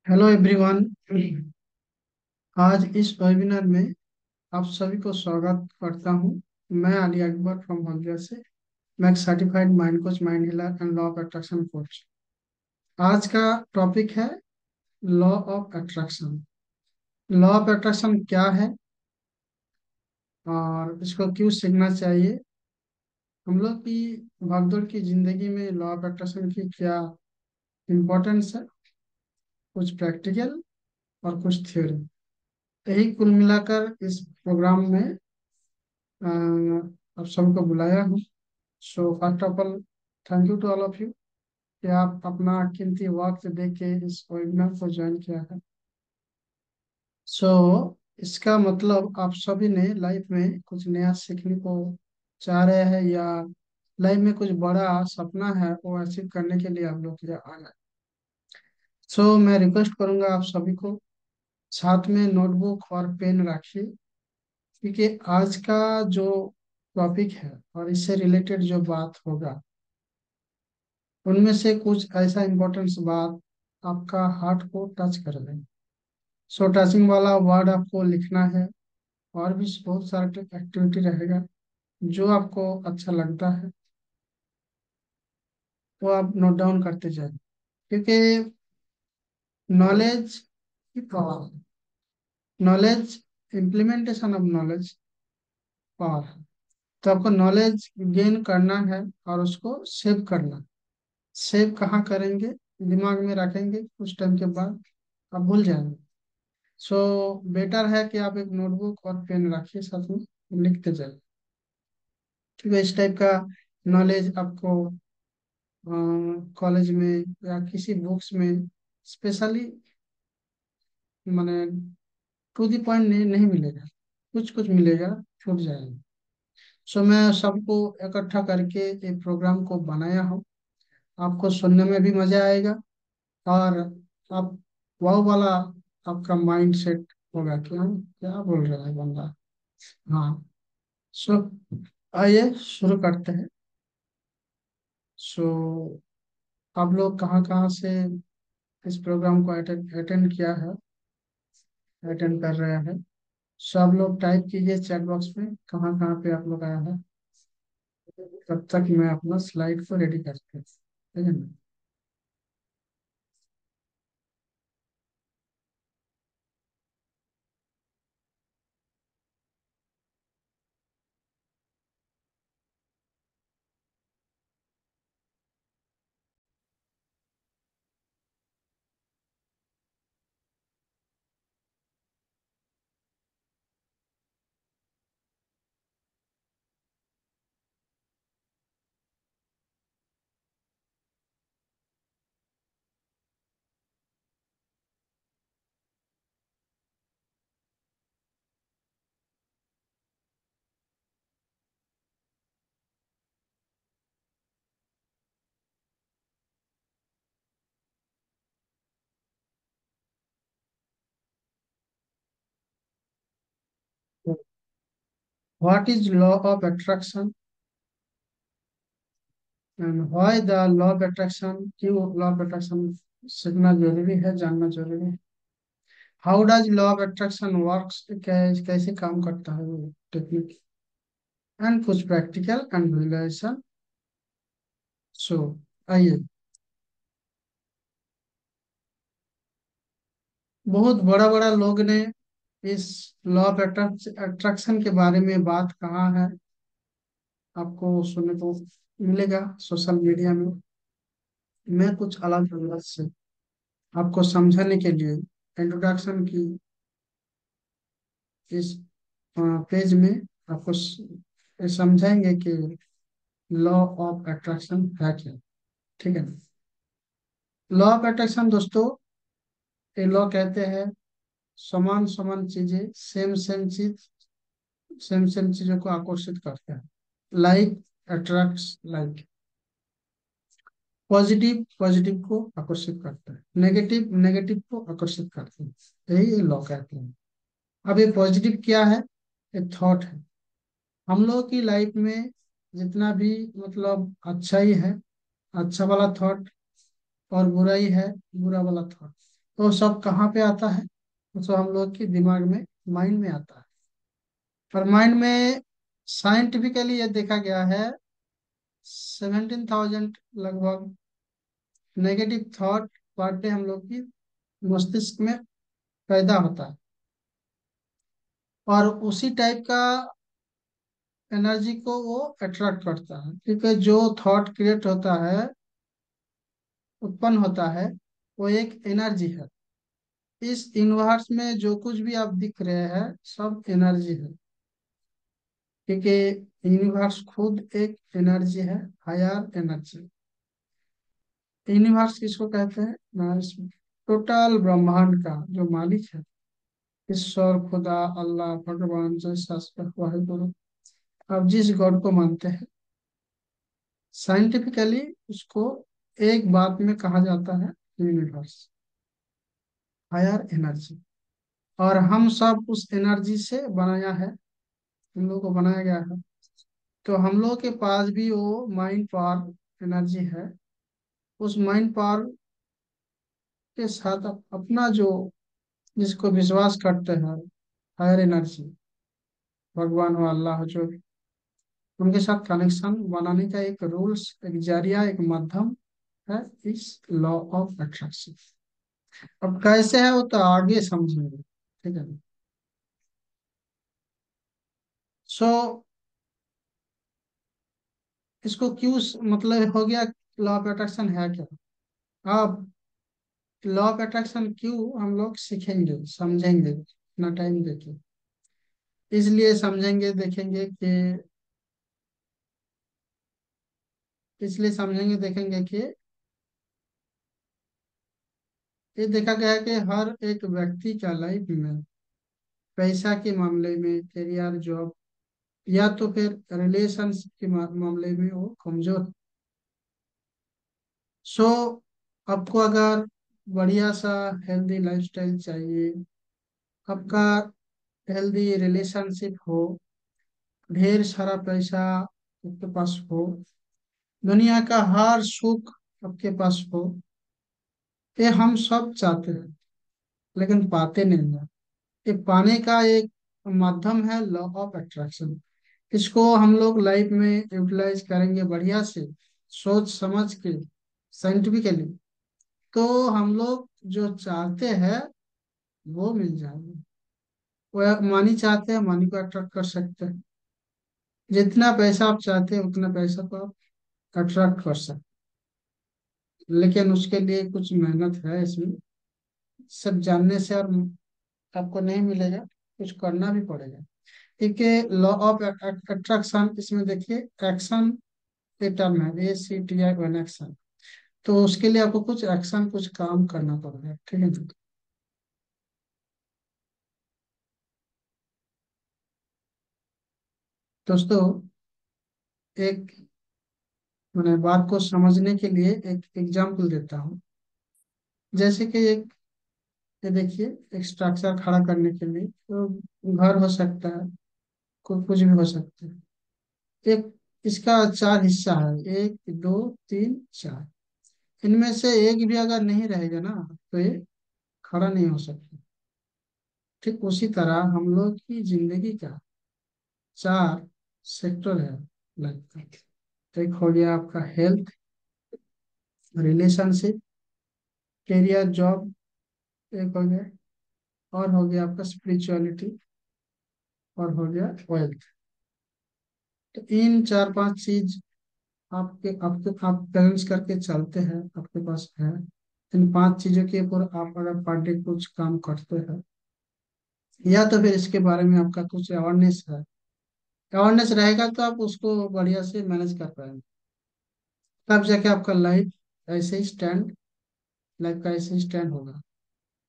Hello everyone. आज इस webinar में आप सभी को स्वागत करता हूं। मैं अली अकबर फ्रॉम हॉलिया से। मैं एक certified mind coach, mind healer and law of attraction coach. आज का टॉपिक है law of attraction. Law of attraction क्या है और इसको क्यों सीखना चाहिए। हम लोग की भागदौड़ की जिंदगी में लॉ ऑफ अट्रैक्शन की क्या इम्पोर्टेंस है, कुछ प्रैक्टिकल और कुछ थ्योरी, यही कुल मिलाकर इस प्रोग्राम में आप सबको बुलाया हूँ। So first of all, thank you to all of you कि आप अपना कीमती वक्त दे के इस वेबिनार को ज्वाइन किया है। सो इसका मतलब आप सभी ने लाइफ में कुछ नया सीखने को चाह रहे हैं, या लाइफ में कुछ बड़ा सपना है वो अचीव करने के लिए आप लोग यहाँ आ गए। सो मैं रिक्वेस्ट करूंगा आप सभी को साथ में नोटबुक और पेन रखिए, क्योंकि आज का जो टॉपिक है और इससे रिलेटेड जो बात होगा उनमें से कुछ ऐसा इम्पोर्टेंस बात आपका हार्ट को टच कर दें। सो टचिंग वाला वर्ड आपको लिखना है, और भी बहुत सारा एक्टिविटी रहेगा जो आपको अच्छा लगता है वो आप नोट डाउन करते जाए, क्योंकि नॉलेज की power, knowledge, implementation of knowledge power है। तो आपको नॉलेज गेन करना है और उसको सेव करना। सेव कहाँ करेंगे? दिमाग में रखेंगे, कुछ टाइम के बाद आप भूल जाएंगे। सो बेटर है कि आप एक नोटबुक और पेन रखिए साथ में, लिखते जाइए, क्योंकि इस टाइप का नॉलेज आपको कॉलेज में या किसी बुक्स में स्पेशली माने टू दी पॉइंट नहीं मिलेगा। कुछ कुछ मिलेगा, छूट जाएगा। सो मैं सबको इकट्ठा करके एक प्रोग्राम को बनाया हूँ। आपको सुनने में भी मजा आएगा, और आप वाह वाला आपका माइंड सेट होगा कि हम क्या बोल रहा है बंदा। हाँ। सो आइए शुरू करते हैं। सो आप लोग कहाँ कहाँ से इस प्रोग्राम को अटेंड किया है, अटेंड कर रहे हैं। सब लोग टाइप कीजिए चैट बॉक्स में कहाँ कहाँ पे आप लोग आया है। तब तक मैं अपना स्लाइड को रेडी करते हैं, ठीक है ना। What is law of attraction and why the law of attraction, क्यों लॉ ऑफ अट्रैक्शन सीखना जरूरी है, जानना जरूरी है। How does law of attraction works, कैसे काम करता है वो टेक्निक, एंड कुछ प्रैक्टिकल एंड विजुअलाइजेशन। सो आइए, बहुत बड़ा बड़ा लोग ने इस लॉ ऑफ अट्रैक्शन के बारे में बात कहा है, आपको सुनने को मिलेगा सोशल मीडिया में। मैं कुछ अलग अंदाज से आपको समझाने के लिए इंट्रोडक्शन की इस पेज में आपको समझाएंगे कि लॉ ऑफ अट्रैक्शन है क्या, ठीक है। लॉ ऑफ अट्रैक्शन दोस्तों, ये लॉ कहते हैं समान समान चीजें, सेम सेम चीज, सेम सेम चीजों को आकर्षित करते हैं। Like attracts like. Positive positive को आकर्षित करता है, नेगेटिव नेगेटिव को आकर्षित करते हैं, यही ये लॉ कहते हैं। अब ये पॉजिटिव क्या है? ये थॉट है। हम लोगों की लाइफ में जितना भी मतलब अच्छा ही है, अच्छा वाला थॉट, और बुरा ही है, बुरा वाला थॉट। तो सब कहाँ पे आता है? तो सब हम लोग के दिमाग में, माइंड में आता है। और माइंड में साइंटिफिकली ये देखा गया है, 17,000 लगभग नेगेटिव थॉट पर डे हम लोग की मस्तिष्क में पैदा होता है। और उसी टाइप का एनर्जी को वो अट्रैक्ट करता है, क्योंकि जो थॉट क्रिएट होता है, उत्पन्न होता है, वो एक एनर्जी है। इस यूनिवर्स में जो कुछ भी आप दिख रहे हैं, सब एनर्जी है, क्योंकि यूनिवर्स खुद एक एनर्जी है, हायर एनर्जी। यूनिवर्स किसको कहते हैं ना? टोटल ब्रह्मांड का जो मालिक है, ईश्वर, खुदा, अल्लाह, भगवान, जैसा वाहिगुरु, आप जिस गॉड को मानते हैं, साइंटिफिकली उसको एक बात में कहा जाता है, यूनिवर्स, हायर एनर्जी। और हम सब उस एनर्जी से बनाया है, हम लोग को बनाया गया है। तो हम लोग के पास भी वो माइंड पावर एनर्जी है। उस माइंड पावर के साथ अपना जो, जिसको विश्वास करते हैं, हायर एनर्जी, भगवान हो, अल्लाह हो, जो भी, उनके साथ कनेक्शन बनाने का एक रूल्स, एक जरिया, एक माध्यम है इस लॉ ऑफ अट्रैक्शन। अब कैसे है वो तो आगे समझेंगे, ठीक है। सो इसको क्यों मतलब हो गया, लॉ ऑफ अट्रैक्शन है क्या? अब लॉ ऑफ अट्रैक्शन क्यों हम लोग सीखेंगे, समझेंगे, अपना टाइम देके, इसलिए समझेंगे, देखेंगे कि, इसलिए समझेंगे देखेंगे कि ये देखा गया है कि हर एक व्यक्ति का लाइफ में पैसा के मामले में, करियर, जॉब, या तो फिर रिलेशनशिप के मामले में वो कमजोर है। सो आपको अगर बढ़िया सा हेल्दी लाइफस्टाइल चाहिए, आपका हेल्दी रिलेशनशिप हो, ढेर सारा पैसा आपके पास हो, दुनिया का हर सुख आपके पास हो, ये हम सब चाहते हैं, लेकिन पाते नहीं हैं। ये पाने का एक माध्यम है लॉ ऑफ अट्रैक्शन। इसको हम लोग लाइफ में यूटिलाइज करेंगे बढ़िया से, सोच समझ के, साइंटिफिकली, तो हम लोग जो चाहते हैं वो मिल जाएगा। वो मनी चाहते हैं, मनी को अट्रैक्ट कर सकते हैं। जितना पैसा आप चाहते हैं उतना पैसा को आप अट्रैक्ट कर सकते हैं, लेकिन उसके लिए कुछ मेहनत है इसमें। सब जानने से और आपको नहीं मिलेगा, कुछ करना भी पड़ेगा। क्योंकि लॉ ऑफ अट्रैक्शन, इसमें देखिए, एक्शन के टर्म है, ACTI, वन एक्शन। तो उसके लिए आपको कुछ एक्शन, कुछ काम करना पड़ेगा, ठीक है। दोस्तों, एक मैंने बात को समझने के लिए एक एग्जांपल देता हूँ। जैसे कि एक, ये देखिए, एक स्ट्रक्चर खड़ा करने के लिए तो घर हो सकता है, कुछ भी हो सकता है। एक, इसका चार हिस्सा है, एक, दो, तीन, चार। इनमें से एक भी अगर नहीं रहेगा ना, तो ये खड़ा नहीं हो सकता। ठीक उसी तरह हम लोग की जिंदगी का चार सेक्टर है लाइफ का। तो एक हो गया आपका हेल्थ, रिलेशनशिप, करियर, जॉब, एक हो गया, और हो गया आपका स्पिरिचुअलिटी, और हो गया वेल्थ। तो इन चार पांच चीज आपके आपके आप बैलेंस करके चलते हैं, आपके पास है। इन पांच चीजों के ऊपर आप अगर पर डे कुछ काम करते हैं, या तो फिर इसके बारे में आपका कुछ अवेयरनेस है, अवेयरनेस रहेगा, तो आप उसको बढ़िया से मैनेज कर पाएंगे। तब जाके आपका लाइफ ऐसे ही स्टैंड, लाइफ का ऐसे ही स्टैंड होगा।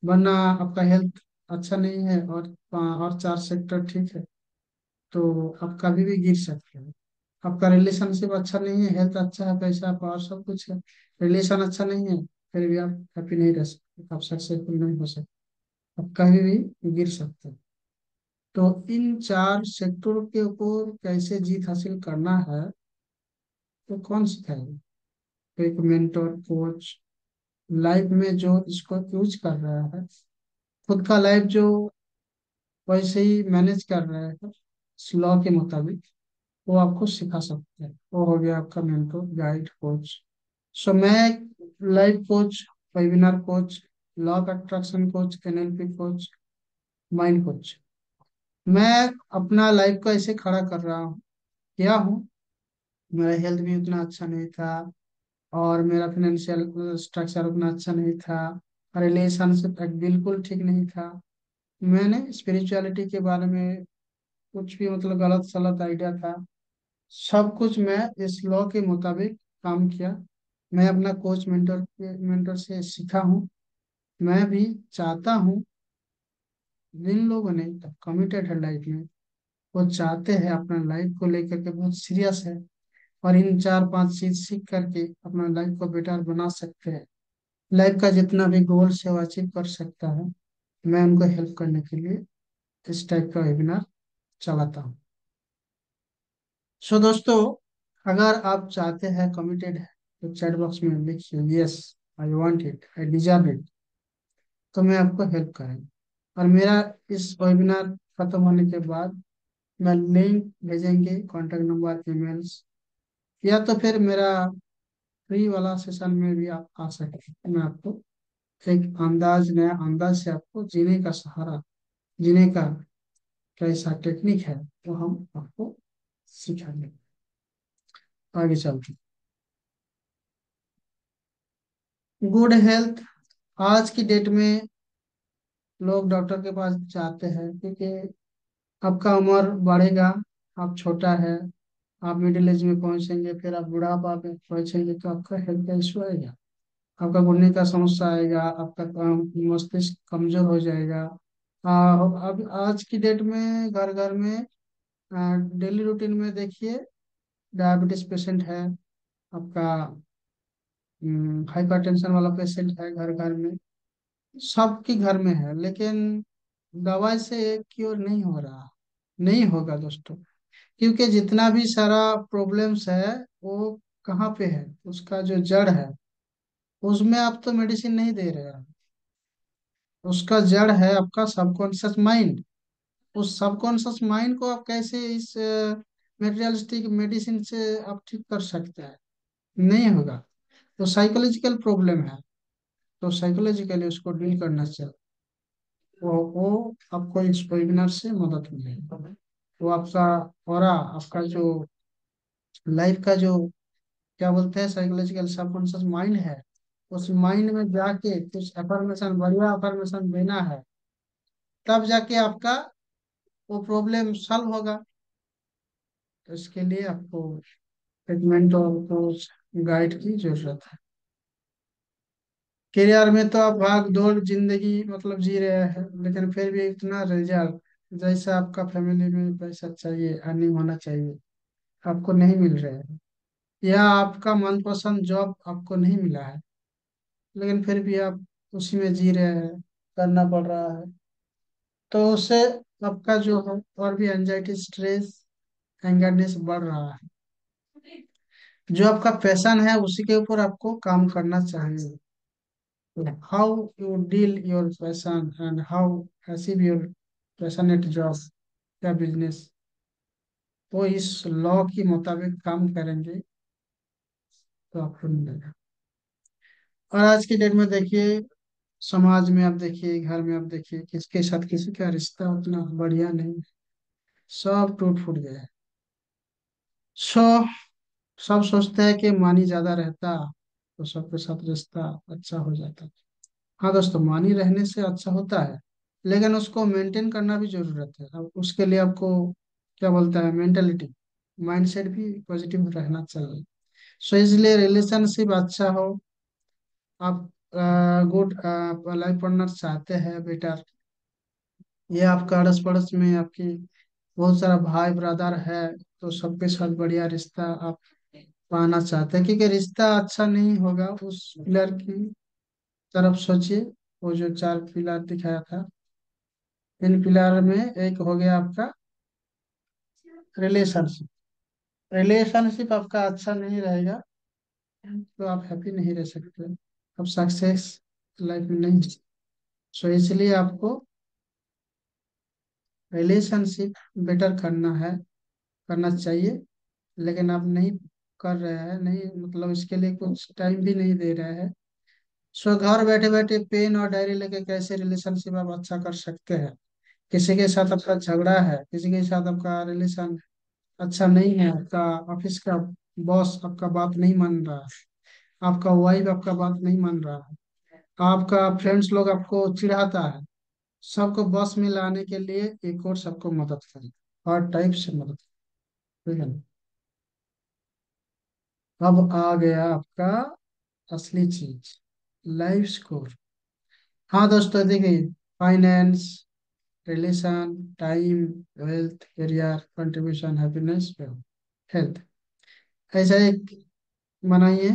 वरना आपका हेल्थ अच्छा नहीं है और चार सेक्टर ठीक है, तो आप कभी भी गिर सकते हैं। आपका रिलेशनशिप अच्छा नहीं है, हेल्थ अच्छा है, पैसा पावर सब कुछ है, रिलेशन अच्छा नहीं है, फिर भी आप हैप्पी नहीं रह सकते, आप सक्सेसफुल नहीं हो सकते, आप कभी भी गिर सकते हैं। तो इन चार सेक्टरों के ऊपर कैसे जीत हासिल करना है, तो कौन सिखाएगा? तो एक मेंटर, कोच, लाइफ में जो इसको यूज कर रहा है, खुद का लाइफ जो वैसे ही मैनेज कर रहा है इस लॉ के मुताबिक, वो आपको सिखा सकते हैं। वो हो गया आपका मेंटोर, गाइड, कोच। सो मैं life coach, webinar coach, law of attraction coach, NLP coach, mind coach. मैं अपना लाइफ को ऐसे खड़ा कर रहा हूँ, क्या हूँ, मेरा हेल्थ भी उतना अच्छा नहीं था, और मेरा फाइनेंशियल स्ट्रक्चर उतना अच्छा नहीं था, रिलेशनशिप बिल्कुल ठीक नहीं था। मैंने स्पिरिचुअलिटी के बारे में कुछ भी मतलब गलत सलत आइडिया था, सब कुछ मैं इस लॉ के मुताबिक काम किया। मैं अपना कोच मेंटर से सीखा हूँ। मैं भी चाहता हूँ, जिन लोगों ने कमिटेड है लाइफ में, वो चाहते हैं अपना लाइफ को लेकर के बहुत सीरियस है, और इन 4 5 चीज सीख करके अपना लाइफ को बेटर बना सकते हैं, लाइफ का जितना भी गोल्स है वो अचीव कर सकता है। मैं उनको हेल्प करने के लिए इस टाइप का वेबिनार चलाता हूँ। सो दोस्तों, अगर आप चाहते हैं, कमिटेड है, तो चैट बॉक्स में लिखिए yes, I want it, I deserve it, तो मैं आपको हेल्प करेंगे। और मेरा इस वेबिनार खत्म होने के बाद मैं लिंक भेजेंगे, कॉन्टेक्ट नंबर, ईमेल्स, या तो फिर मेरा फ्री वाला सेशन में भी आप आ सकते हैं। मैं आपको एक अंदाज, नया अंदाज से आपको जीने का सहारा, जीने का कैसा टेक्निक है, तो हम आपको सिखाएंगे। आगे चलते गुड हेल्थ। आज की डेट में लोग डॉक्टर के पास जाते हैं क्योंकि आपका उम्र बढ़ेगा, आप छोटा है, आप मिडिल एज में पहुंचेंगे, फिर आप बुढ़ापा में पहुंचेंगे, तो आपका हेल्थ का इशू आएगा, आपका गुर्दे का समस्या आएगा, आपका मस्तिष्क कमजोर हो जाएगा। अब आज की डेट में घर घर में डेली रूटीन में देखिए, डायबिटीज पेशेंट है, आपका हाइपरटेंशन वाला पेशेंट है घर घर में, सबके घर में है, लेकिन दवाई से क्योर नहीं हो रहा, नहीं होगा दोस्तों। क्योंकि जितना भी सारा प्रॉब्लम्स है, वो कहाँ पे है, उसका जो जड़ है, उसमें आप तो मेडिसिन नहीं दे रहे हैं। उसका जड़ है आपका सबकॉन्शियस माइंड। उस सबकॉन्शियस माइंड को आप कैसे इस मेटेरियलिस्टिक मेडिसिन से आप ठीक कर सकते हैं? नहीं होगा। तो साइकोलॉजिकल प्रॉब्लम है, तो साइकोलॉजिकली उसको डील करना चाहिए। वो आपको इस वेबिनार से मदद मिलेगी। वो आपका और आपका जो लाइफ का जो क्या बोलते हैं साइकोलॉजिकल सबकॉन्शियस माइंड है, उस माइंड में जाके कुछ अफर्मेशन, बढ़िया अफर्मेशन देना है, तब जाके आपका वो प्रॉब्लम सॉल्व होगा। तो इसके लिए आपको ट्रीटमेंट और कोच, गाइड की जरूरत है। करियर में तो आप भाग दौड़ जिंदगी मतलब जी रहे हैं, लेकिन फिर भी इतना रिजल्ट जैसा आपका फैमिली में पैसा चाहिए, अर्निंग होना चाहिए, आपको नहीं मिल रहे हैं, या आपका मनपसंद जॉब आपको नहीं मिला है, लेकिन फिर भी आप उसी में जी रहे हैं, करना पड़ रहा है, तो उससे आपका जो है और भी एंजाइटी, स्ट्रेस, एंगरनेस बढ़ रहा है। जो आपका पैशन है उसी के ऊपर आपको काम करना चाहिए। How you deal your passion and how achieve your passionate job या बिजनेस, वो इस लॉ के मुताबिक काम करेंगे तो आपको मिलेगा। और आज की डेट में देखिए, समाज में आप देखिए, घर में आप देखिए, किसके साथ किसी का रिश्ता उतना बढ़िया नहीं है, सब टूट फूट गया है। सो सब सोचते हैं कि मानी ज्यादा रहता तो सबके साथ रिश्ता अच्छा हो जाता। हाँ दोस्तों, मानी रहने से अच्छा होता है, लेकिन उसको मेंटेन करना भी जरूरत है। अब उसके लिए आपको क्या बोलता है, मेंटेलिटी, माइंडसेट भी पॉजिटिव रहना चाहिए। सो इसलिए रिलेशनशिप अच्छा हो, आप गुड लाइफ पार्टनर चाहते हैं बेटर, ये आपका अड़ोस पड़ोस में आपकी बहुत सारा भाई ब्रदर है, तो सबके साथ बढ़िया रिश्ता आप पाना चाहते हैं, क्योंकि रिश्ता अच्छा नहीं होगा उस पिलर की तरफ सोचिए। वो जो 4 पिलर दिखाया था, इन पिलर में एक हो गया आपका रिलेशनशिप। रिलेशनशिप आपका अच्छा नहीं रहेगा तो आप हैप्पी नहीं रह सकते। अब सक्सेस लाइफ में नहीं। सो इसलिए आपको रिलेशनशिप बेटर करना है, करना चाहिए। लेकिन आप नहीं कर रहे हैं, नहीं मतलब इसके लिए कुछ टाइम भी नहीं दे रहे हैं। सो घर बैठे बैठे पेन और डायरी लेके कैसे रिलेशनशिप आप अच्छा कर सकते हैं। किसी के साथ आपका झगड़ा है, किसी के साथ आपका रिलेशन अच्छा नहीं है, आपका ऑफिस का बॉस आपका बात नहीं मान रहा है, आपका वाइफ आपका बात नहीं मान रहा है, आपका फ्रेंड्स लोग आपको चिढ़ाता है, सबको बस में लाने के लिए एक और सबको मदद करें, हर टाइप से मदद करें, ठीक है ना। अब आ गया आपका असली चीज, लाइफ स्कोर। हाँ दोस्तों देखिए, finance, relation, time, wealth, career, contribution, happiness, health, ऐसा एक बनाइए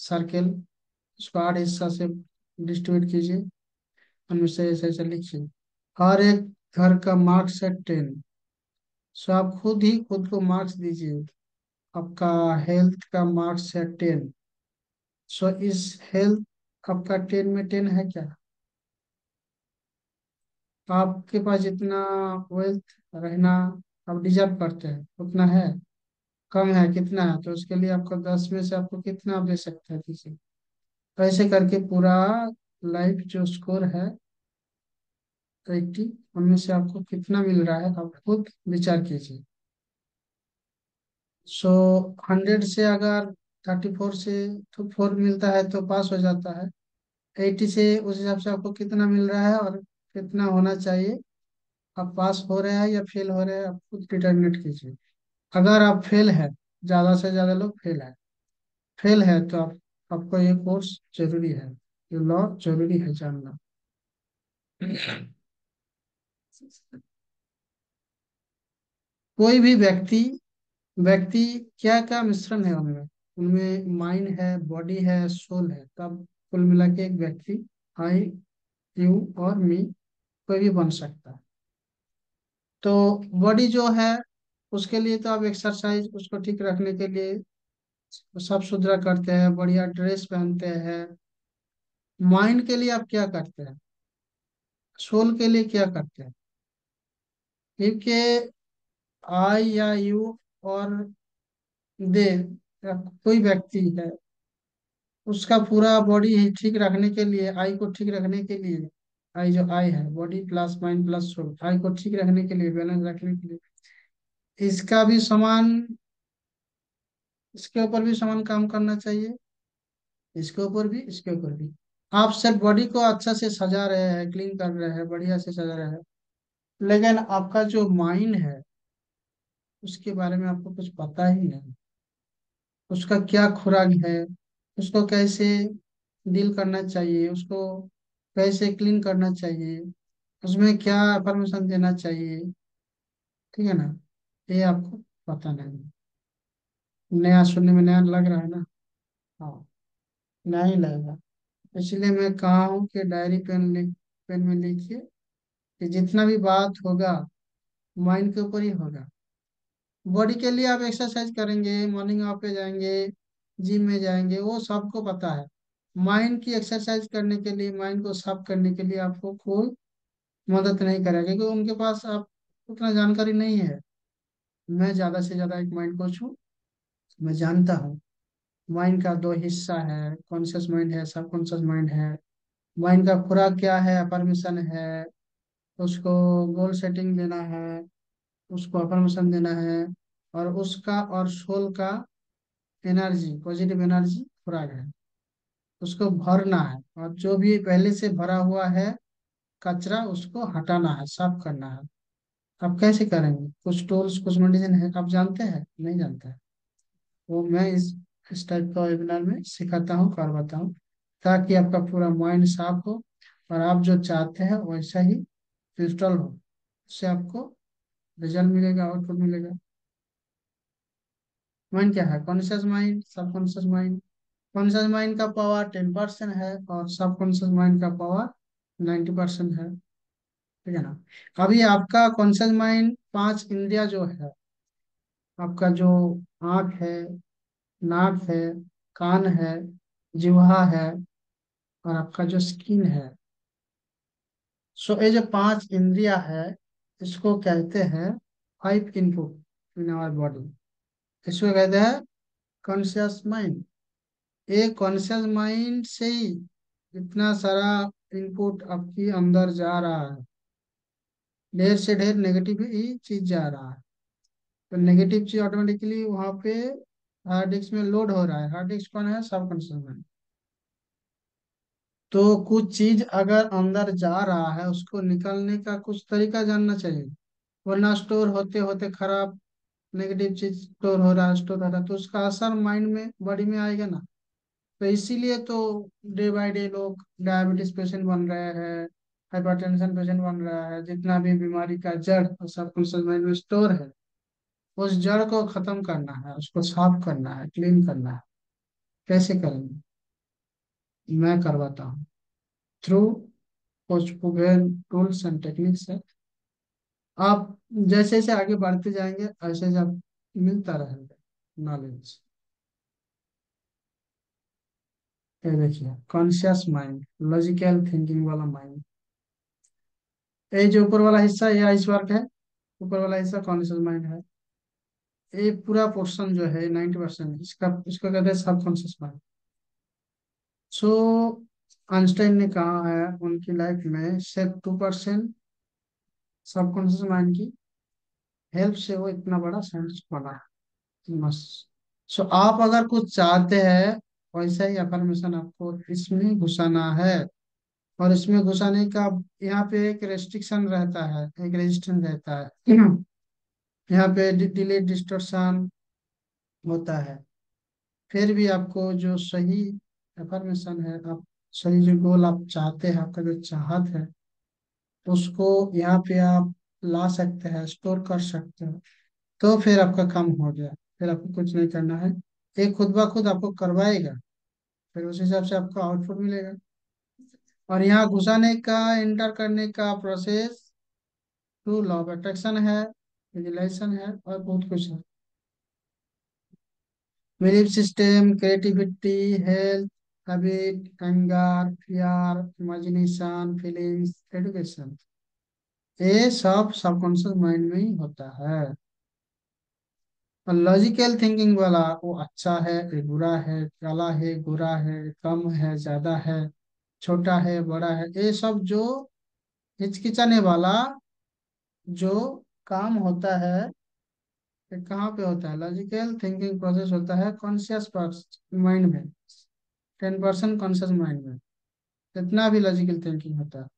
सर्कल, उसको 8 हिस्सा से डिस्ट्रीब्यूट कीजिए, उनमें से ऐसे ऐसे लिखिए। हर एक घर का मार्क्स है 10। सो आप खुद ही खुद को मार्क्स दीजिए। आपका हेल्थ का मार्क्स है 10। सो इस हेल्थ आपका 10 में 10 है क्या? आपके पास जितना वेल्थ रहना आप डिजर्व करते हैं उतना है, कम है, कितना है, तो उसके लिए आपको 10 में से आपको कितना आप दे सकते हैं किसी को। ऐसे करके पूरा लाइफ जो स्कोर है 80, उनमें से आपको कितना मिल रहा है आप खुद विचार कीजिए। सो 100 से अगर 34 से तो 4 मिलता है तो पास हो जाता है। 80 से उस हिसाब से आपको कितना मिल रहा है और कितना होना चाहिए, आप पास हो रहे हैं या फेल हो रहे हैं, आप खुद डिटरमिनेट कीजिए। अगर आप फेल है, ज्यादा से ज्यादा लोग फेल है, फेल है तो आपको ये कोर्स जरूरी है, ये लॉ जरूरी है जानना। कोई भी व्यक्ति व्यक्ति क्या क्या मिश्रण है उनमें, उनमें माइंड है, बॉडी है, सोल है, तब कुल मिला के एक व्यक्ति, आई, यू और मी, कोई भी बन सकता है। तो बॉडी जो है उसके लिए तो आप एक्सरसाइज, उसको ठीक रखने के लिए साफ सुथरा करते हैं, बढ़िया ड्रेस पहनते हैं। माइंड के लिए आप क्या करते हैं, सोल के लिए क्या करते हैं? क्योंकि आई या यू और दे या कोई व्यक्ति है, उसका पूरा बॉडी ही ठीक रखने के लिए, आई को ठीक रखने के लिए, आई जो आई है, body plus mind plus soul, I को ठीक रखने के लिए, बैलेंस रखने के लिए, इसका भी समान, इसके ऊपर भी समान काम करना चाहिए, इसके ऊपर भी, इसके ऊपर भी। आप सिर्फ बॉडी को अच्छा से सजा रहे हैं, क्लीन कर रहे हैं, बढ़िया से सजा रहे हैं, लेकिन आपका जो माइंड है उसके बारे में आपको कुछ पता ही नहीं। उसका क्या खुराक है, उसको कैसे डील करना चाहिए, उसको कैसे क्लीन करना चाहिए, उसमें क्या परमिशन देना चाहिए, ठीक है ना, ये आपको पता नहीं। नया सुनने में नया लग रहा है ना? हाँ, नहीं लगेगा। इसलिए मैं कहा हूँ कि डायरी पेन में लिखिए कि जितना भी बात होगा माइंड के ऊपर ही होगा। बॉडी के लिए आप एक्सरसाइज करेंगे, मॉर्निंग वॉक पे जाएंगे, जिम में जाएंगे, वो सबको पता है। माइंड की एक्सरसाइज करने के लिए, माइंड को साफ करने के लिए आपको कोई मदद नहीं करेगा, क्योंकि उनके पास आप उतना जानकारी नहीं है। मैं ज्यादा से ज्यादा एक माइंड कोच हूँ, मैं जानता हूँ माइंड का 2 हिस्सा है, कॉन्शियस माइंड है, सब कॉन्शियस माइंड है। माइंड का खुराक क्या है, परमिशन है, उसको गोल सेटिंग देना है, उसको अफर्मेशन देना है, और उसका और सोल का एनर्जी, पॉजिटिव एनर्जी खुराक है, उसको भरना है, और जो भी पहले से भरा हुआ है कचरा उसको हटाना है, साफ करना है। आप कैसे करेंगे? कुछ टूल्स, कुछ मेडिसिन है, आप जानते हैं? नहीं जानते हैं? वो मैं इस टाइप का वेबिनार में सिखाता हूँ, करवाता हूँ, ताकि आपका पूरा माइंड साफ हो और आप जो चाहते हैं वैसा ही इंस्टॉल हो, उससे आपको रिजल्ट मिलेगा, आउटपुट मिलेगा। माइंड क्या है? Conscious mind, subconscious mind. Conscious mind का पावर 10% है और सबकॉन्शियस माइंड का पावर 90% है, ठीक है ना। अभी आपका कॉन्शियस माइंड 5 इंद्रिया जो है, आपका जो आँख है, नाक है, कान है, जिह्वा है, और आपका जो स्किन है। सो ये जो पांच इंद्रिया है, इसको कहते हैं five input in our body. इसको कहते हैं कॉन्शियस माइंड। ये कॉन्शियस माइंड से ही इतना सारा इनपुट आपके अंदर जा रहा है। ढेर से ढेर नेगेटिव ही चीज जा रहा है। तो नेगेटिव चीज ऑटोमेटिकली वहां पे हार्ड डिस्क में लोड हो रहा है। हार्ड डिस्क कौन है? सब कॉन्शियस माइंड। तो कुछ चीज अगर अंदर जा रहा है, उसको निकलने का कुछ तरीका जानना चाहिए, वरना स्टोर होते होते खराब नेगेटिव चीज स्टोर हो रहा है, स्टोर हो रहा है, तो उसका असर माइंड में, बॉडी में आएगा ना। तो इसीलिए तो डे बाय डे लोग डायबिटीज पेशेंट बन रहे हैं, हाइपरटेंशन पेशेंट बन रहा है। जितना भी बीमारी का जड़ और सब कॉन्शियस माइंड में स्टोर है, उस जड़ को खत्म करना है, उसको साफ करना है, क्लीन करना है। कैसे करेंगे? मैं करवाता हूँ थ्रू पोस्टपोगेन टूल्स एंड टेक्निक्स है। आप जैसे जैसे आगे बढ़ते जाएंगे, ऐसे ऐसे आप मिलता रहेगा नॉलेज। ये देखिए, कॉन्शियस माइंड, लॉजिकल थिंकिंग वाला माइंड। ये जो ऊपर वाला हिस्सा, ये आइसबर्ग है। ऊपर वाला हिस्सा कॉन्शियस माइंड है। ये पूरा पोर्शन जो है 90%, इसका कहते हैं सब कॉन्शियस माइंड। सो आइंस्टाइन ने कहा है उनकी लाइफ में सिर्फ 2% सबकॉन्शियस माइंड की हेल्प से वो इतना बड़ा साइंटिस्ट बना है। बस। सो आप अगर कुछ चाहते हैं, वैसा ही अफर्मेशन आपको इसमें घुसाना है। और इसमें घुसाने का यहाँ पे एक रेस्ट्रिक्शन रहता है, एक रेजिस्टेंस रहता है। यहाँ पे डिले डिस्टॉर्शन होता है। फिर भी आपको जो सही अफर्मेशन है, आप सही जो गोल आप चाहते हैं, आपका जो चाहत है, उसको यहाँ पे आप ला सकते हैं, स्टोर कर सकते हैं। तो फिर आपका काम हो गया। फिर आपको कुछ नहीं करना है। ये खुद ब खुद आपको करवाएगा। फिर उस हिसाब से आपको आउटपुट मिलेगा। और यहाँ घुसाने का, एंटर करने का process to law of attraction है, विजुलाइजेशन है, और बहुत कुछ है। Belief system, creativity, health, habit, anger, fear, imagination, feelings, education, ये सब सबकॉन्शियस माइंड में ही होता है। और लॉजिकल थिंकिंग वाला, वो अच्छा है, ये बुरा है, काला है, गोरा है, कम है, ज्यादा है, छोटा है, बड़ा है, ये सब जो हिचकिचाने वाला जो काम होता है, ये कहाँ पे होता है? लॉजिकल थिंकिंग प्रोसेस होता है कॉन्शियस माइंड में। 10% कॉन्शियस माइंड में जितना भी लॉजिकल थिंकिंग होता है।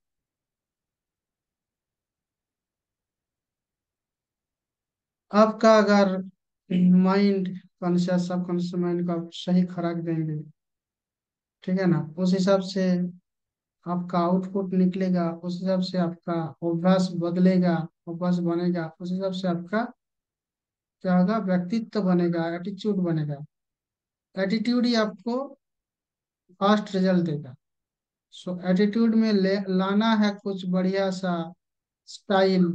आपका अगर माइंड, कॉन्शियस सब कॉन्शियस माइंड को आप सही खुराक देंगे, ठीक है ना, उस हिसाब से आपका आउटपुट निकलेगा, उस हिसाब से आपका अभ्यास बदलेगा, अभ्यास बनेगा, उस हिसाब से आपका क्या होगा? व्यक्तित्व बनेगा, एटीट्यूड बनेगा। एटीट्यूड ही आपको फास्ट रिजल्ट देगा। सो एटीट्यूड में लाना है कुछ बढ़िया सा स्टाइल,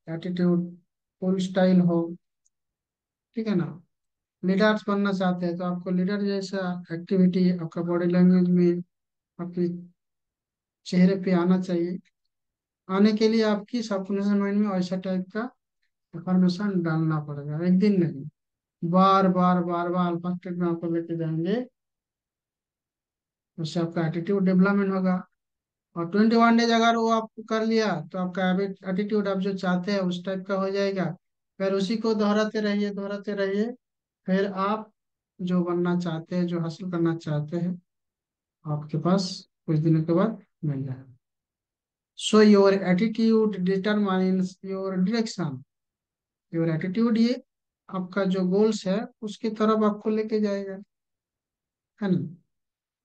एटीट्यूड फुल स्टाइल हो, ठीक है ना। लीडर्स बनना चाहते हैं तो आपको लीडर जैसा एक्टिविटी आपका बॉडी लैंग्वेज में, आपके चेहरे पे आना चाहिए। आने के लिए आपकी सबकॉन्शियस माइंड में वैसा टाइप का इंफॉर्मेशन डालना पड़ेगा। एक दिन नहीं, बार बार बार बार अल्फा स्टेट में आपको लेके जाएंगे। उससे आपका एटीट्यूड डेवलपमेंट होगा। और 21 डेज अगर वो आप कर लिया, तो आपका एटीट्यूड आप जो चाहते हैं उस टाइप का हो जाएगा। फिर उसी को दोहराते रहिए, दोहराते रहिए। फिर आप जो बनना चाहते हैं, जो हासिल करना चाहते हैं, आपके पास कुछ दिनों के बाद मिल जाएगा। So your attitude determines your direction. Your attitude ये आपका जो गोल्स है उसकी तरफ आपको लेके जाएगा, है ना।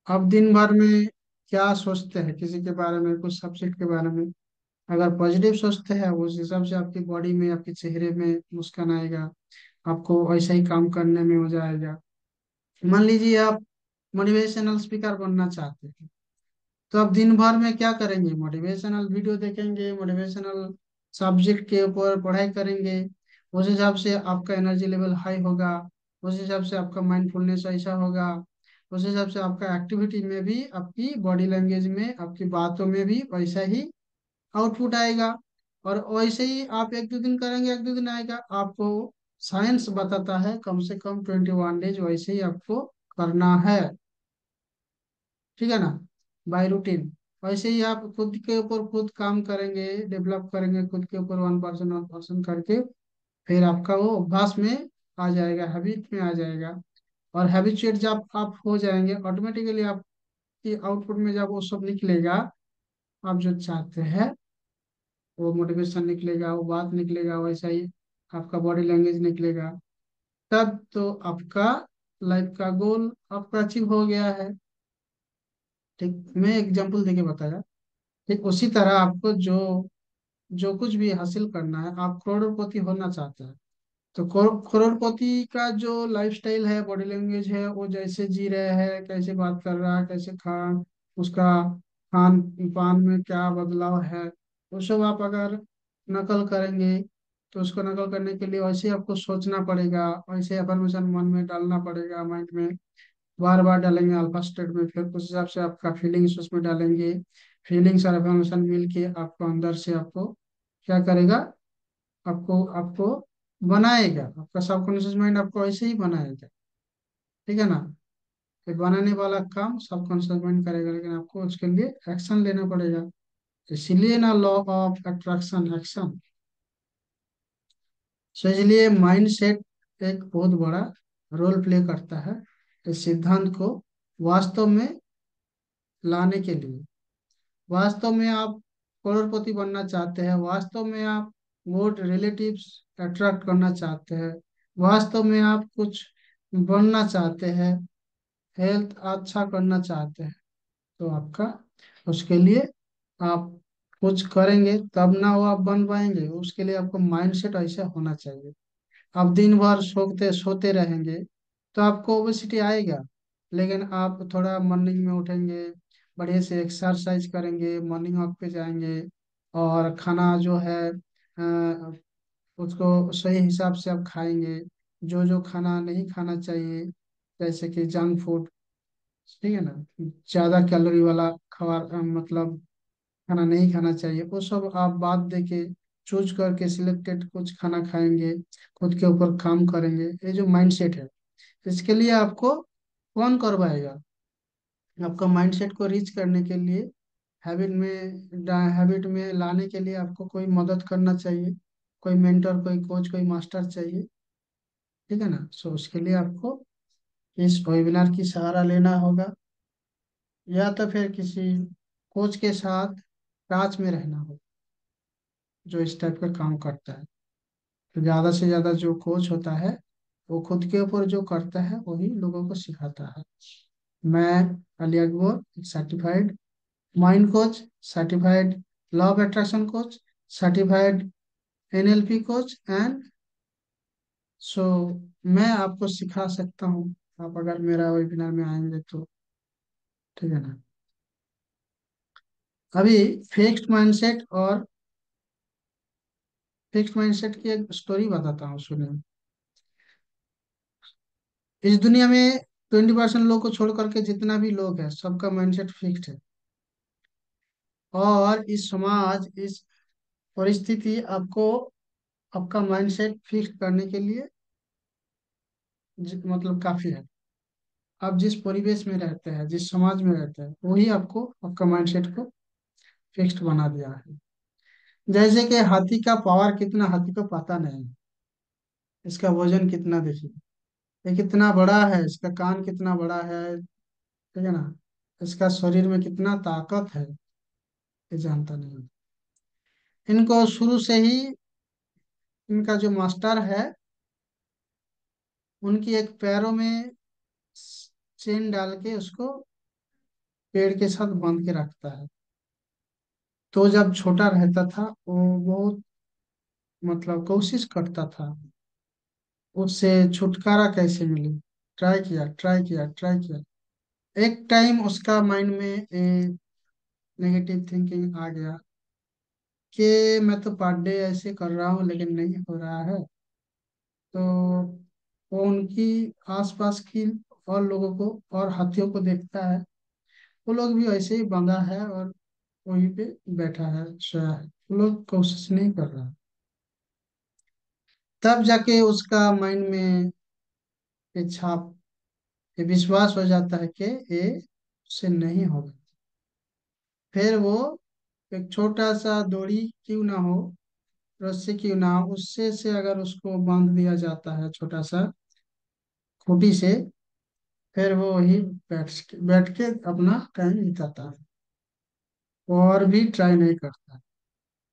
आप दिन भर में क्या सोचते हैं किसी के बारे में, कुछ सब्जेक्ट के बारे में, अगर पॉजिटिव सोचते हैं, उस हिसाब से आपकी बॉडी में, आपके चेहरे में मुस्कान आएगा। आपको वैसा ही काम करने में मजा आएगा। मान लीजिए आप मोटिवेशनल स्पीकर बनना चाहते हैं, तो आप दिन भर में क्या करेंगे? मोटिवेशनल वीडियो देखेंगे, मोटिवेशनल सब्जेक्ट के ऊपर पढ़ाई करेंगे। उस हिसाब से आपका एनर्जी लेवल हाई होगा। उस हिसाब से आपका माइंडफुलनेस ऐसा होगा। उस हिसाब से आपका एक्टिविटी में भी, आपकी बॉडी लैंग्वेज में, आपकी बातों में भी वैसा ही आउटपुट आएगा। और वैसे ही आप एक दो दिन करेंगे, एक दो दिन आएगा आपको। साइंस बताता है कम से कम 21 डेज वैसे ही आपको करना है। ठीक है ना, बाय रूटीन। वैसे ही आप खुद के ऊपर खुद काम करेंगे, डेवलप करेंगे खुद के ऊपर, 1% करके, फिर आपका वो अभ्यास में आ जाएगा, हैबिट में आ जाएगा। और हैबिचुएट जब आप हो जाएंगे, ऑटोमेटिकली आपकी आउटपुट में जब वो सब निकलेगा, आप जो चाहते हैं, वो मोटिवेशन निकलेगा, वो बात निकलेगा, वैसा ही आपका बॉडी लैंग्वेज निकलेगा, तब तो आपका लाइफ का गोल आपका अचीव हो गया है। ठीक, मैं एग्जांपल देके बताया। ठीक उसी तरह आपको जो जो कुछ भी हासिल करना है, आप करोड़पति होना चाहते हैं, तो करोड़पति का जो लाइफस्टाइल है, बॉडी लैंग्वेज है, वो जैसे जी रहे हैं, कैसे बात कर रहा है, कैसे खान, उसका खान पान में क्या बदलाव है, वो सब आप अगर नकल करेंगे, तो उसको नकल करने के लिए वैसे ही आपको सोचना पड़ेगा, वैसे अफर्मेशन मन में डालना पड़ेगा, माइंड में बार बार डालेंगे अल्फा स्टेट में, फिर उस हिसाब से आपका फीलिंग्स उसमें डालेंगे। फीलिंग्स और अफर्मेशन मिल के आपको अंदर से आपको क्या करेगा, आपको आपको बनाएगा, आपका सबकॉन्शियस माइंड आपको ऐसे ही बनाएगा। ठीक है ना, ये बनाने वाला काम सबकॉन्शियस माइंड करेगा, लेकिन आपको उसके लिए एक्शन लेना पड़ेगा। इसीलिए ना, लॉ ऑफ अट्रैक्शन, एक्शन। सो इसलिए माइंड सेट एक बहुत बड़ा रोल प्ले करता है इस सिद्धांत को वास्तव में लाने के लिए। वास्तव में आप करोड़पति बनना चाहते हैं, वास्तव में आप गुड रिलेटिव्स अट्रैक्ट करना चाहते हैं, वास्तव में आप कुछ बनना चाहते हैं, हेल्थ अच्छा करना चाहते हैं, तो आपका उसके लिए आप कुछ करेंगे तब ना वो आप बन पाएंगे। उसके लिए आपको माइंडसेट ऐसा होना चाहिए। आप दिन भर सोते सोते रहेंगे, तो आपको ओबेसिटी आएगा। लेकिन आप थोड़ा मॉर्निंग में उठेंगे, बढ़िया से एक्सरसाइज करेंगे, मॉर्निंग वॉक पे जाएंगे, और खाना जो है उसको सही हिसाब से आप खाएंगे, जो जो खाना नहीं खाना चाहिए, जैसे कि जंक फूड, ठीक है ना, ज़्यादा कैलोरी वाला खवा मतलब खाना नहीं खाना चाहिए, वो सब आप बात दे के चूज करके सिलेक्टेड कुछ खाना खाएंगे, खुद के ऊपर काम करेंगे। ये जो माइंडसेट है, इसके लिए आपको कौन करवाएगा? आपका माइंडसेट को रीच करने के लिए, हैबिट में लाने के लिए आपको कोई मदद करना चाहिए, कोई मेंटर, कोई कोच, कोई मास्टर चाहिए। ठीक है ना, सो उसके लिए आपको इस वेबिनार की सहारा लेना होगा, या तो फिर किसी कोच के साथ टच में रहना होगा, जो इस टाइप का काम करता है। तो ज़्यादा से ज़्यादा जो कोच होता है, वो खुद के ऊपर जो करता है वही लोगों को सिखाता है। मैं अली अकबर, एक certified mind coach, certified law of attraction coach, certified NLP coach, and so मैं आपको सिखा सकता हूँ, आप अगर मेरा वेबिनार में आएंगे तो। ठीक है ना, अभी फिक्स्ड माइंडसेट और फिक्स्ड माइंडसेट की एक स्टोरी बताता हूँ, सुनिए। इस दुनिया में 20% लोग को छोड़ करके जितना भी लोग हैं, सबका माइंडसेट फिक्स्ड है। और इस समाज, इस परिस्थिति आपको आपका माइंडसेट फिक्स करने के लिए मतलब काफी है। आप जिस परिवेश में रहते हैं, जिस समाज में रहते हैं, वही आपको आपका माइंडसेट को फिक्स्ड बना दिया है। जैसे कि हाथी का पावर कितना, हाथी को पता नहीं, इसका वजन कितना देखिए, ये कितना बड़ा है, इसका कान कितना बड़ा है, ठीक है ना, इसका शरीर में कितना ताकत है, ये जानता नहीं। इनको शुरू से ही, इनका जो मास्टर है, उनकी एक पैरों में चेन डाल के उसको पेड़ के साथ बांध के रखता है। तो जब छोटा रहता था, वो बहुत मतलब कोशिश करता था उससे छुटकारा कैसे मिले। ट्राई किया, ट्राई किया, ट्राई किया। एक टाइम उसका माइंड में नेगेटिव थिंकिंग आ गया कि मैं तो पर डे ऐसे कर रहा हूँ लेकिन नहीं हो रहा है। तो वो उनकी आसपास की और लोगों को और हाथियों को देखता है, वो लोग भी ऐसे ही बंधा है और वहीं पे बैठा है, सोया है, वो लोग कोशिश नहीं कर रहा। तब जाके उसका माइंड में ये छाप, ये विश्वास हो जाता है कि ये उससे नहीं होगा। फिर वो एक छोटा सा डोरी क्यों ना हो, रस्सी क्यों ना हो, उससे से अगर उसको बांध दिया जाता है छोटा सा खूंटी से, फिर वो वही बैठ के अपना टाइम बिताता है और भी ट्राई नहीं करता।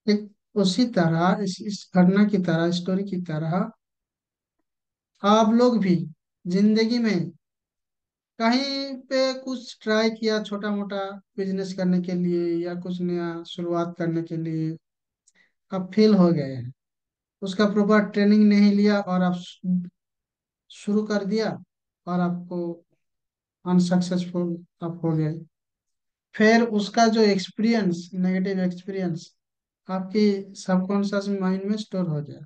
एक उसी तरह इस घटना की तरह, स्टोरी की तरह, आप लोग भी जिंदगी में कहीं पे कुछ ट्राई किया, छोटा मोटा बिजनेस करने के लिए या कुछ नया शुरुआत करने के लिए, आप फेल हो गए हैं, उसका प्रॉपर ट्रेनिंग नहीं लिया और आप शुरू कर दिया और आपको अनसक्सेसफुल आप हो गए। फिर उसका जो एक्सपीरियंस, नेगेटिव एक्सपीरियंस आपकी सबकॉन्शियस माइंड में स्टोर हो गया।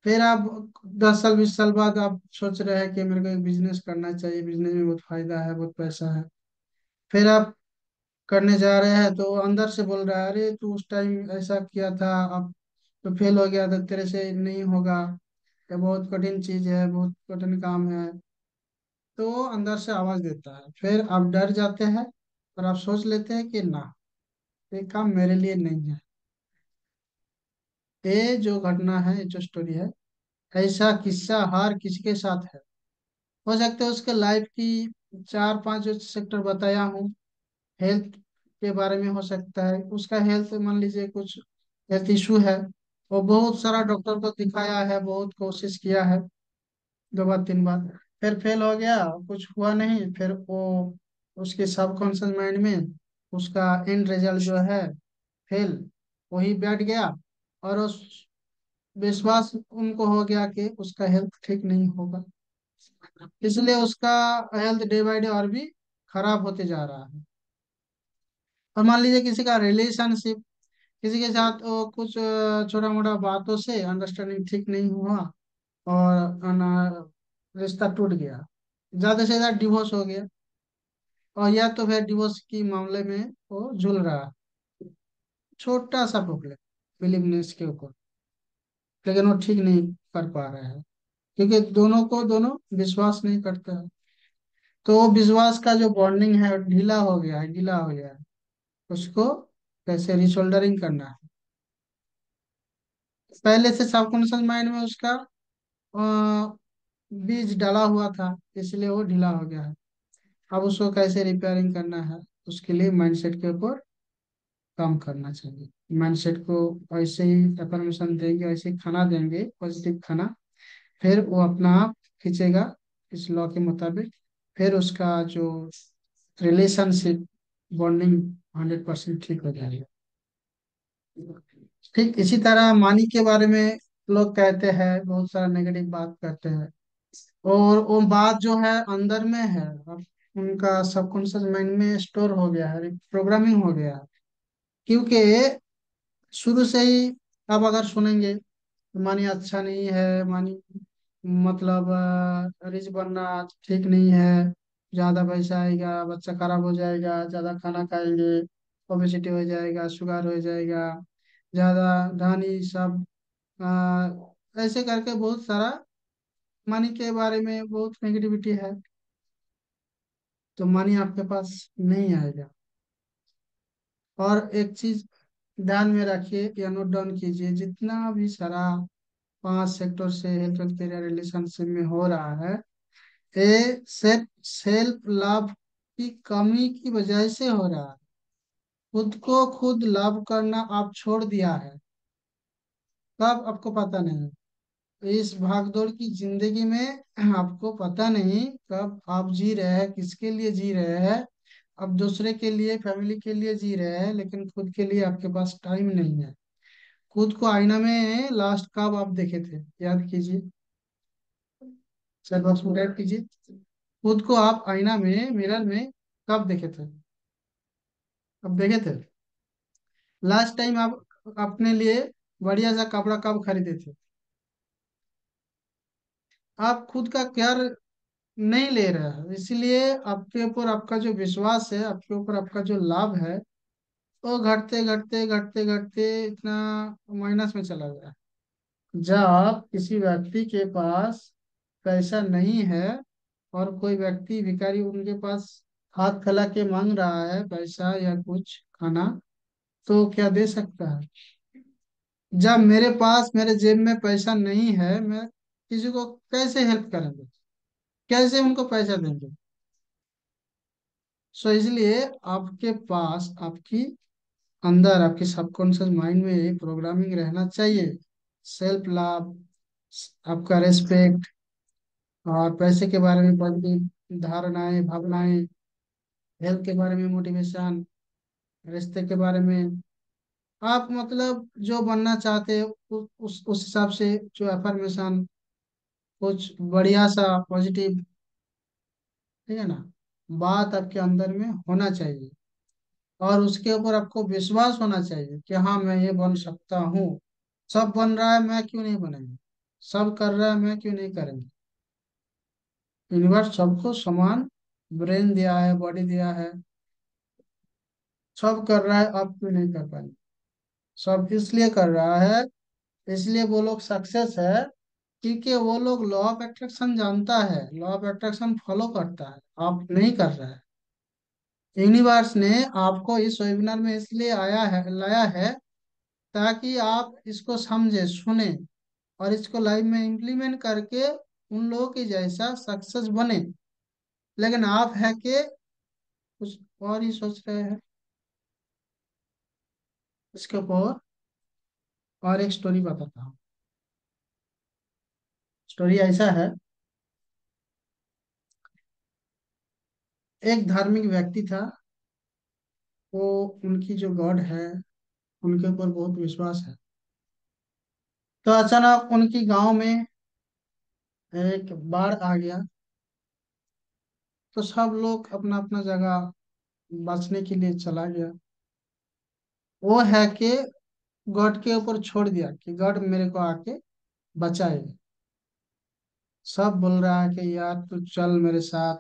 फिर आप 10 साल 20 साल बाद आप सोच रहे हैं कि मेरे को एक बिजनेस करना चाहिए, बिजनेस में बहुत फायदा है, बहुत पैसा है। फिर आप करने जा रहे हैं तो अंदर से बोल रहा है, अरे तू उस टाइम ऐसा किया था, अब तो फेल हो गया था, तेरे से नहीं होगा, ये बहुत कठिन चीज है, बहुत कठिन काम है। तो वो अंदर से आवाज देता है, फिर आप डर जाते हैं और आप सोच लेते हैं कि ना, ये काम मेरे लिए नहीं है। ये जो घटना है, ये जो स्टोरी है, ऐसा किस्सा हर किसी के साथ है। हो सकता है उसके लाइफ की 4 5 जो सेक्टर बताया हूँ, हेल्थ के बारे में हो सकता है, उसका हेल्थ मान लीजिए कुछ हेल्थ इशू है, वो बहुत सारा डॉक्टर को दिखाया है, बहुत कोशिश किया है, 2 बार 3 बार, फिर फेल हो गया, कुछ हुआ नहीं। फिर वो उसके सबकॉन्शियस माइंड में उसका एंड रिजल्ट जो है फेल, वही बैठ गया। और उस विश्वास उनको हो गया कि उसका हेल्थ ठीक नहीं होगा, इसलिए उसका हेल्थ डे बाय डे और भी खराब होते जा रहा है। और मान लीजिए किसी का रिलेशनशिप, किसी के साथ वो कुछ छोटा मोटा बातों से अंडरस्टैंडिंग ठीक नहीं हुआ और रिश्ता टूट गया, ज्यादा से ज्यादा डिवोर्स हो गया, और या तो फिर डिवोर्स की मामले में वो झूल रहा है, छोटा सा प्रॉब्लम बिलीवनेस के ऊपर, लेकिन वो ठीक नहीं कर पा रहे हैं क्योंकि दोनों को दोनों विश्वास नहीं करते हैं। तो वो विश्वास का जो बॉन्डिंग है वो ढीला हो गया है, गीला हो गया है, उसको कैसे रिशोल्डरिंग करना है। पहले से सबकॉन्शियस माइंड में उसका अ, बीज डाला हुआ था, इसलिए वो ढीला हो गया है। अब उसको कैसे रिपेयरिंग करना है, उसके लिए माइंडसेट के ऊपर काम करना चाहिए। माइंडसेट को ऐसे ही अफर्मेशन देंगे, ऐसे ही खाना देंगे, पॉजिटिव खाना, फिर वो अपना आप खींचेगा इस लॉ के मुताबिक। फिर उसका जो रिलेशनशिप बॉन्डिंग 100% ठीक हो जाएगा। ठीक इसी तरह मनी के बारे में लोग कहते हैं, बहुत सारा नेगेटिव बात करते हैं, और वो बात जो है अंदर में है, और उनका सबकॉन्शियस माइंड में स्टोर हो गया है, प्रोग्रामिंग हो गया है। क्योंकि शुरू से ही आप अगर सुनेंगे, मनी अच्छा नहीं है, मनी मतलब रिच बनना ठीक नहीं है, ज्यादा पैसा आएगा, बच्चा खराब हो जाएगा, ज्यादा खाना खाएंगे, ओबेसिटी हो जाएगा, शुगर हो जाएगा, ज्यादा धनी सब, ऐसे करके बहुत सारा मनी के बारे में बहुत नेगेटिविटी है। तो मनी आपके पास नहीं आएगा। और एक चीज ध्यान में रखिए या नोट डाउन कीजिए, जितना भी सारा 5 सेक्टर से हेल्थ वेल्थ कैरियर रिलेशनशिप में हो रहा है, ये सिर्फ सेल्फ लव की कमी की वजह से हो रहा है। खुद को खुद लव करना आप छोड़ दिया है, कब आपको पता नहीं। इस भागदौड़ की जिंदगी में आपको पता नहीं कब आप जी रहे हैं, किसके लिए जी रहे हैं। अब दूसरे के लिए, फैमिली के लिए जी रहे हैं, लेकिन खुद के लिए आपके पास टाइम नहीं है। खुद को आईना में लास्ट कब आप देखे थे, याद कीजिए, चैट बॉक्स में टाइप कीजिए, खुद को आप आईना में, मिरर में कब देखे थे, कब देखे थे लास्ट टाइम आप अपने लिए बढ़िया सा कपड़ा कब खरीदे थे। आप खुद का केयर नहीं ले रहा है, इसलिए आपके ऊपर आपका जो विश्वास है, आपके ऊपर आपका जो लाभ है, वो घटते घटते घटते घटते इतना माइनस में चला गया। जब किसी व्यक्ति के पास पैसा नहीं है और कोई व्यक्ति भिखारी उनके पास हाथ फैला के मांग रहा है पैसा या कुछ खाना, तो क्या दे सकता है? जब मेरे पास मेरे जेब में पैसा नहीं है, मैं किसी को कैसे हेल्प करेंगे, कैसे उनको पैसा देंगे? सो इसलिए आपके पास आपकी अंदर आपके सबकॉन्शियस माइंड में ये प्रोग्रामिंग रहना चाहिए। सेल्फ लव, आपका रेस्पेक्ट, और पैसे के बारे में पॉजिटिव धारणाएं, भावनाएं, हेल्थ के बारे में मोटिवेशन, रिश्ते के बारे में आप मतलब जो बनना चाहते हो उस हिसाब से जो अफर्मेशन, कुछ बढ़िया सा पॉजिटिव, ठीक है ना, बात आपके अंदर में होना चाहिए। और उसके ऊपर आपको विश्वास होना चाहिए कि हाँ मैं ये बन सकता हूँ। सब बन रहा है, मैं क्यों नहीं बनेंगे? सब कर रहा है, मैं क्यों नहीं करेंगे? यूनिवर्स सबको समान ब्रेन दिया है, बॉडी दिया है, सब कर रहा है, आप क्यों नहीं कर पाएंगे? सब इसलिए कर रहा है, इसलिए वो लोग सक्सेस है, क्योंकि वो लोग लॉ ऑफ अट्रैक्शन जानता है, लॉ ऑफ अट्रैक्शन फॉलो करता है, आप नहीं कर रहा है। यूनिवर्स ने आपको इस वेबिनार में इसलिए लाया है ताकि आप इसको समझे, सुने, और इसको लाइफ में इम्प्लीमेंट करके उन लोगों की जैसा सक्सेस बने। लेकिन आप है कि कुछ और ही सोच रहे हैं। इसके ऊपर और एक स्टोरी बताता हूँ। स्टोरी ऐसा है, एक धार्मिक व्यक्ति था, वो उनकी जो गॉड है उनके ऊपर बहुत विश्वास है। तो अचानक उनकी गांव में एक बाढ़ आ गया। तो सब लोग अपना अपना जगह बचने के लिए चला गया। वो है कि गॉड के ऊपर छोड़ दिया कि गॉड मेरे को आके बचाए। सब बोल रहा है कि यार तू चल मेरे साथ,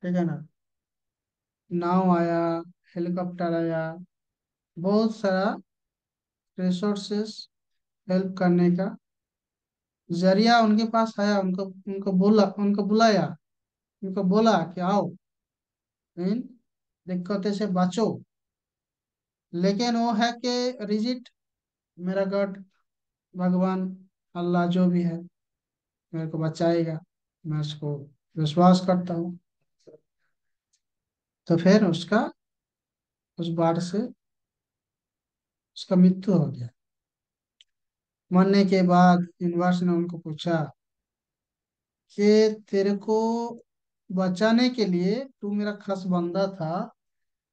ठीक है ना। नाव आया, हेलीकॉप्टर आया, बहुत सारा रिसोर्सेस हेल्प करने का जरिया उनके पास आया। उनको उनको बोला, उनको बुलाया, उनको बोला कि आओ, इन दिक्कतें से बचो। लेकिन वो है कि रिजिट, मेरा गॉड, भगवान, अल्लाह जो भी है मेरे को बचाएगा, मैं उसको विश्वास करता हूँ। तो फिर उसका उस बाढ़ से उसका मृत्यु हो गया। मरने के बाद यूनिवर्स ने उनको पूछा कि तेरे को बचाने के लिए, तू मेरा खास बंदा था,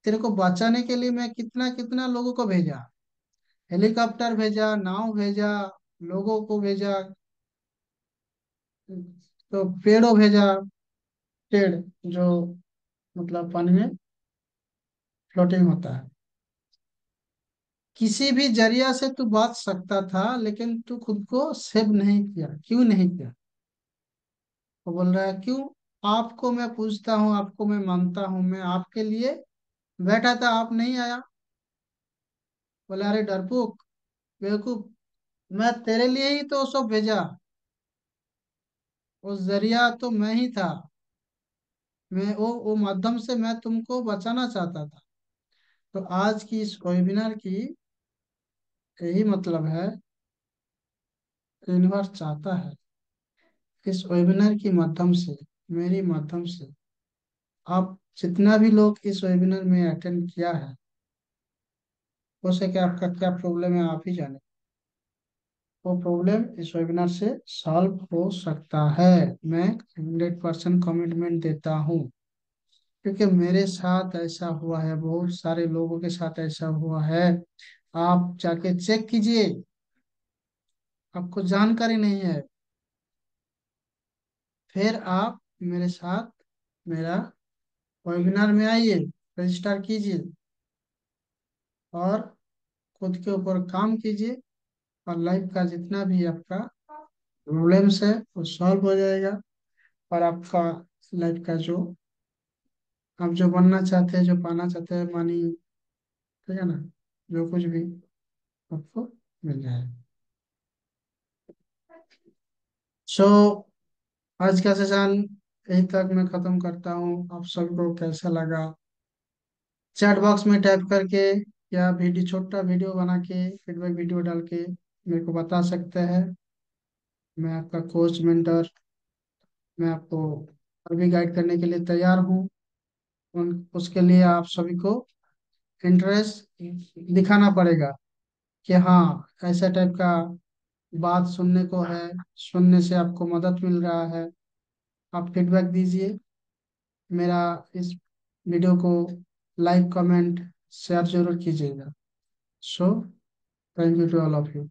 तेरे को बचाने के लिए मैं कितना कितना लोगों को भेजा, हेलीकॉप्टर भेजा, नाव भेजा, लोगों को भेजा, तो पेड़ों भेजा, पेड़ जो मतलब पानी में फ्लोटिंग होता है। किसी भी जरिया से तू बच सकता था, लेकिन तू खुद को सेव नहीं किया, क्यों नहीं किया? वो बोल रहा है क्यों? आपको मैं पूछता हूँ, आपको मैं मानता हूँ, मैं आपके लिए बैठा था, आप नहीं आया। बोले अरे डरपोक, बेवकूफ, मैं तेरे लिए ही तो सब भेजा, उस जरिया तो मैं ही था, मैं वो माध्यम से मैं तुमको बचाना चाहता था। तो आज की इस वेबिनार की यही मतलब है, यूनिवर्स चाहता है इस वेबिनार की माध्यम से, मेरी माध्यम से, आप जितना भी लोग इस वेबिनार में अटेंड किया है, हो सके आपका क्या प्रॉब्लम है आप ही जाने, वो प्रॉब्लम इस वेबिनार से सॉल्व हो सकता है। मैं 100% कमिटमेंट देता हूँ, क्योंकि मेरे साथ ऐसा हुआ है, बहुत सारे लोगों के साथ ऐसा हुआ है। आप जाके चेक कीजिए, आपको जानकारी नहीं है, फिर आप मेरे साथ मेरा वेबिनार में आइए, रजिस्टर कीजिए, और खुद के ऊपर काम कीजिए, और लाइफ का जितना भी आपका प्रॉब्लम्स है वो सॉल्व हो जाएगा। और आपका लाइफ का जो आप जो बनना चाहते हैं, जो पाना चाहते हैं, मानी, ठीक है ना, जो कुछ भी आपको मिल जाए। सो आज का सेशन यहीं तक मैं खत्म करता हूँ। आप सबको कैसा लगा, चैट बॉक्स में टाइप करके या वीडियो, छोटा वीडियो बना के, फीडबैक वीडियो डाल के मेरे को बता सकते हैं। मैं आपका कोच मेंटर, मैं आपको और भी गाइड करने के लिए तैयार हूँ। उन उसके लिए आप सभी को इंटरेस्ट दिखाना पड़ेगा कि हाँ, ऐसा टाइप का बात सुनने को है, सुनने से आपको मदद मिल रहा है। आप फीडबैक दीजिए। मेरा इस वीडियो को लाइक, कमेंट, शेयर जरूर कीजिएगा। So thank you to all of you.